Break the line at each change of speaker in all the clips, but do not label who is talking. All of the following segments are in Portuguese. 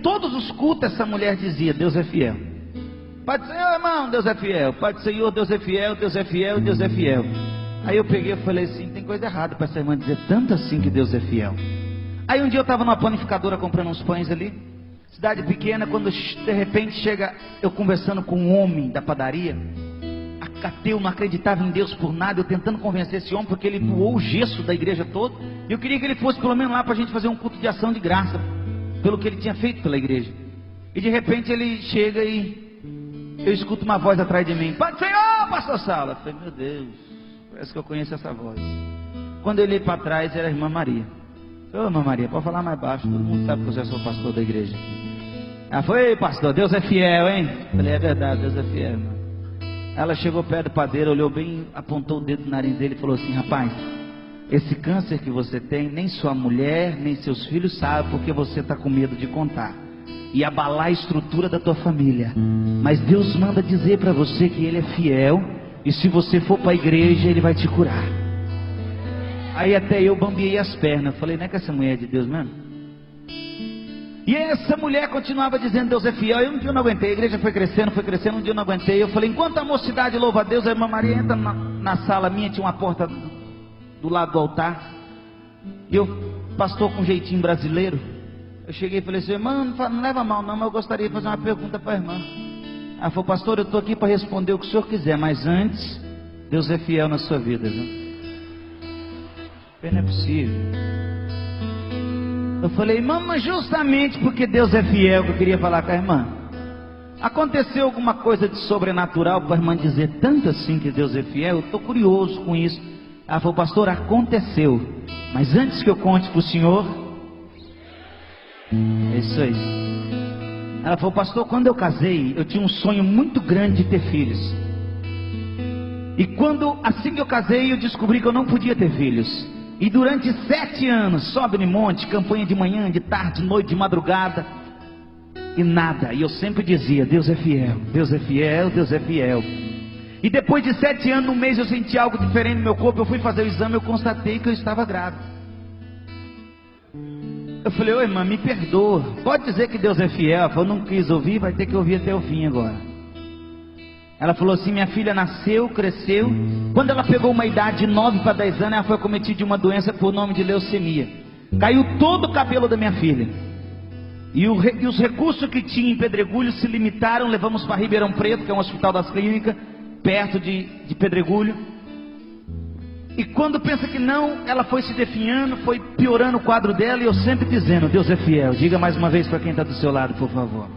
todos os cultos essa mulher dizia: Deus é fiel. Pai do Senhor, irmão, Deus é fiel. Pai do Senhor, Deus é fiel, Deus é fiel, Deus é fiel. Aí eu peguei e falei assim: tem coisa errada para essa irmã dizer tanto assim que Deus é fiel. Aí um dia eu estava numa panificadora comprando uns pães ali, cidade pequena, quando de repente chega eu conversando com um homem da padaria, ateu, não acreditava em Deus por nada, eu tentando convencer esse homem, porque ele doou o gesso da igreja toda, e eu queria que ele fosse pelo menos lá para a gente fazer um culto de ação de graça, pelo que ele tinha feito pela igreja. E de repente ele chega e eu escuto uma voz atrás de mim: Pai do Senhor, pastor Sala. Eu falei: meu Deus, parece que eu conheço essa voz. Quando eu olhei para trás, era a irmã Maria. Ô irmã Maria, pode falar mais baixo, todo mundo sabe que eu já sou pastor da igreja. Ela foi: ei pastor, Deus é fiel, hein? Eu falei: é verdade, Deus é fiel, irmão. Ela chegou perto do padeiro, olhou bem, apontou o dedo no nariz dele e falou assim: rapaz, esse câncer que você tem, nem sua mulher, nem seus filhos sabem, porque você está com medo de contar e abalar a estrutura da tua família. Mas Deus manda dizer para você que Ele é fiel, e se você for para a igreja, Ele vai te curar. Aí até eu bambiei as pernas, eu falei: não é que essa mulher é de Deus mesmo? E essa mulher continuava dizendo: Deus é fiel. Eu um dia eu não aguentei, a igreja foi crescendo, um dia eu não aguentei. Eu falei: enquanto a mocidade louva a Deus, a irmã Maria entra na sala minha, tinha uma porta do lado do altar. E eu, pastor com jeitinho brasileiro, eu cheguei e falei assim: irmã, não leva mal não, mas eu gostaria de fazer uma pergunta para a irmã. Ela falou: pastor, eu estou aqui para responder o que o senhor quiser, mas antes, Deus é fiel na sua vida, viu? Não é possível. Eu falei: irmã, mas justamente porque Deus é fiel que eu queria falar com a irmã. Aconteceu alguma coisa de sobrenatural para a irmã dizer tanto assim que Deus é fiel? Eu estou curioso com isso. Ela falou: pastor, aconteceu, mas antes que eu conte para o senhor, é isso aí. Ela falou: pastor, quando eu casei, eu tinha um sonho muito grande de ter filhos. E assim que eu casei, eu descobri que eu não podia ter filhos. E durante 7 anos, sobe no monte, campanha de manhã, de tarde, de noite, de madrugada, e nada. E eu sempre dizia: Deus é fiel, Deus é fiel, Deus é fiel. E depois de 7 anos, no mês eu senti algo diferente no meu corpo. Eu fui fazer o exame, eu constatei que eu estava grávida. Eu falei: ô irmã, me perdoa, pode dizer que Deus é fiel? Ela falou: não quis ouvir, vai ter que ouvir até o fim agora. Ela falou assim: minha filha nasceu, cresceu. Quando ela pegou uma idade de 9 para 10 anos, ela foi acometida de uma doença por nome de leucemia. Caiu todo o cabelo da minha filha. E os recursos que tinha em Pedregulho se limitaram. Levamos para Ribeirão Preto, que é um hospital das clínicas, perto de Pedregulho. E quando pensa que não, ela foi se definhando, foi piorando o quadro dela. E eu sempre dizendo: Deus é fiel. Diga mais uma vez para quem está do seu lado, por favor.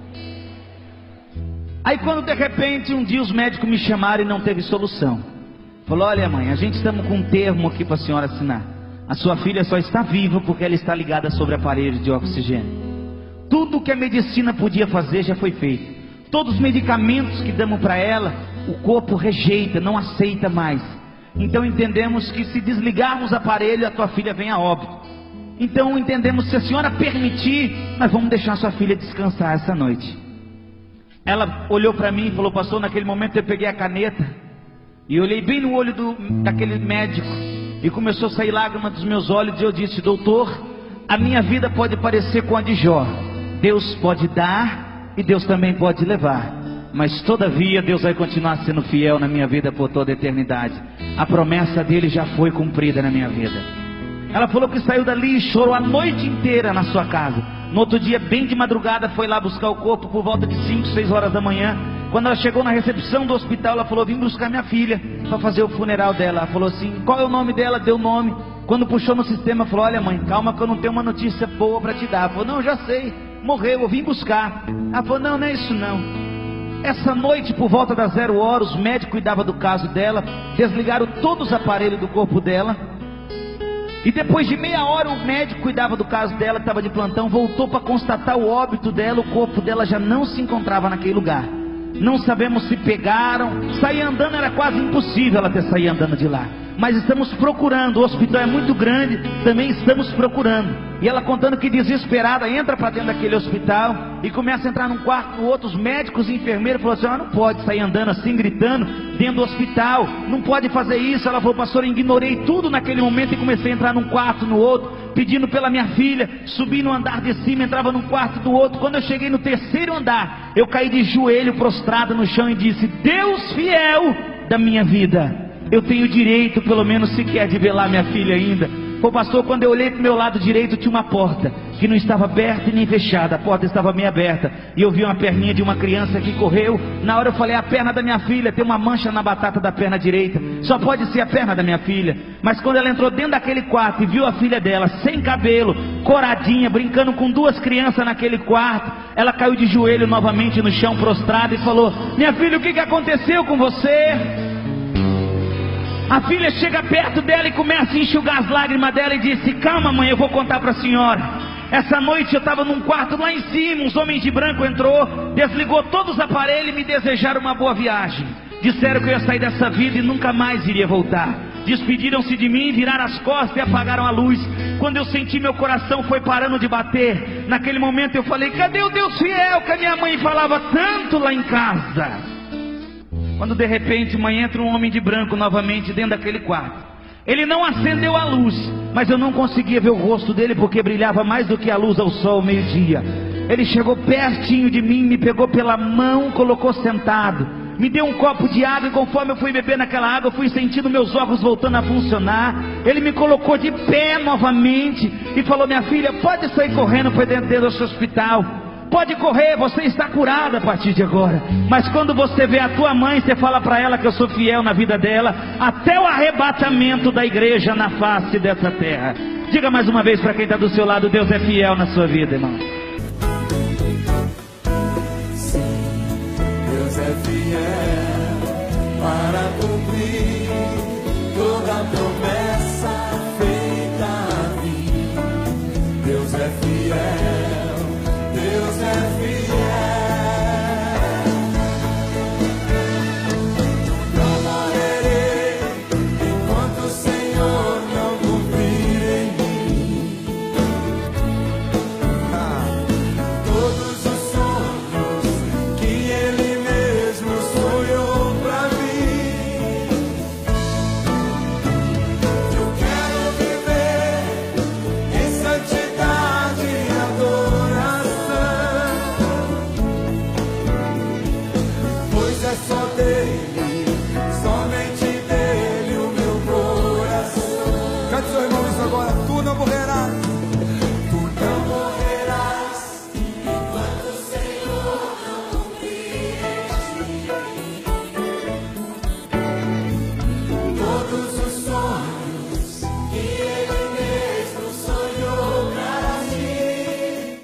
Aí quando de repente um dia os médicos me chamaram e não teve solução. Falou: olha mãe, a gente estamos com um termo aqui para a senhora assinar. A sua filha só está viva porque ela está ligada sobre aparelhos de oxigênio. Tudo que a medicina podia fazer já foi feito. Todos os medicamentos que damos para ela, o corpo rejeita, não aceita mais. Então entendemos que se desligarmos o aparelho, a tua filha vem a óbito. Então entendemos, se a senhora permitir, nós vamos deixar a sua filha descansar essa noite. Ela olhou para mim e falou: pastor, naquele momento eu peguei a caneta e olhei bem no olho daquele médico, e começou a sair lágrimas dos meus olhos, e eu disse: doutor, a minha vida pode parecer com a de Jó. Deus pode dar e Deus também pode levar, mas todavia Deus vai continuar sendo fiel na minha vida por toda a eternidade. A promessa dele já foi cumprida na minha vida. Ela falou que saiu dali e chorou a noite inteira na sua casa. No outro dia, bem de madrugada, foi lá buscar o corpo por volta de 5, 6 horas da manhã. Quando ela chegou na recepção do hospital, ela falou: vim buscar minha filha para fazer o funeral dela. Ela falou assim: qual é o nome dela? Deu o nome. Quando puxou no sistema, falou: olha mãe, calma que eu não tenho uma notícia boa para te dar. Ela falou: não, já sei, morreu, eu vim buscar. Ela falou: não, não é isso não. Essa noite, por volta das 0 horas, os médicos cuidavam do caso dela, desligaram todos os aparelhos do corpo dela. E depois de meia hora, o médico cuidava do caso dela, que estava de plantão, voltou para constatar o óbito dela. O corpo dela já não se encontrava naquele lugar. Não sabemos se pegaram. Sair andando era quase impossível ela ter saído andando de lá. Mas estamos procurando, o hospital é muito grande, também estamos procurando. E ela contando que desesperada, entra para dentro daquele hospital e começa a entrar num quarto, no outro, os médicos e enfermeiros falaram assim: não pode sair andando assim, gritando, dentro do hospital, não pode fazer isso. Ela falou: pastor, eu ignorei tudo naquele momento e comecei a entrar num quarto, no outro. pedindo pela minha filha. Subi no andar de cima, entrava num quarto do outro. Quando eu cheguei no terceiro andar, eu caí de joelho prostrado no chão e disse: Deus fiel da minha vida, eu tenho direito pelo menos sequer de velar minha filha ainda. Pô, pastor, quando eu olhei para o meu lado direito tinha uma porta que não estava aberta e nem fechada, a porta estava meio aberta, e eu vi uma perninha de uma criança que correu. Na hora eu falei: a perna da minha filha, tem uma mancha na batata da perna direita, só pode ser a perna da minha filha. Mas quando ela entrou dentro daquele quarto e viu a filha dela sem cabelo, coradinha, brincando com duas crianças naquele quarto, ela caiu de joelho novamente no chão prostrada e falou: minha filha, o que aconteceu com você? A filha chega perto dela e começa a enxugar as lágrimas dela e disse: calma, mãe, eu vou contar para a senhora. Essa noite eu estava num quarto lá em cima, uns homens de branco entrou, desligou todos os aparelhos e me desejaram uma boa viagem. Disseram que eu ia sair dessa vida e nunca mais iria voltar. Despediram-se de mim, viraram as costas e apagaram a luz. Quando eu senti, meu coração foi parando de bater. Naquele momento eu falei: cadê o Deus fiel que a minha mãe falava tanto lá em casa? Quando de repente, mãe, entra um homem de branco novamente dentro daquele quarto. Ele não acendeu a luz, mas eu não conseguia ver o rosto dele porque brilhava mais do que a luz ao sol ao meio-dia. Ele chegou pertinho de mim, me pegou pela mão, colocou sentado, me deu um copo de água, e conforme eu fui beber naquela água, eu fui sentindo meus órgãos voltando a funcionar. Ele me colocou de pé novamente e falou: minha filha, pode sair correndo para dentro desse hospital. Pode correr, você está curada a partir de agora. Mas quando você vê a tua mãe, você fala para ela que eu sou fiel na vida dela, até o arrebatamento da igreja na face dessa terra. Diga mais uma vez para quem está do seu lado: Deus é fiel na sua vida, irmão.
Sim, Deus é fiel para cumprir toda a promessa feita a mim. Deus é fiel. Deus é fiel.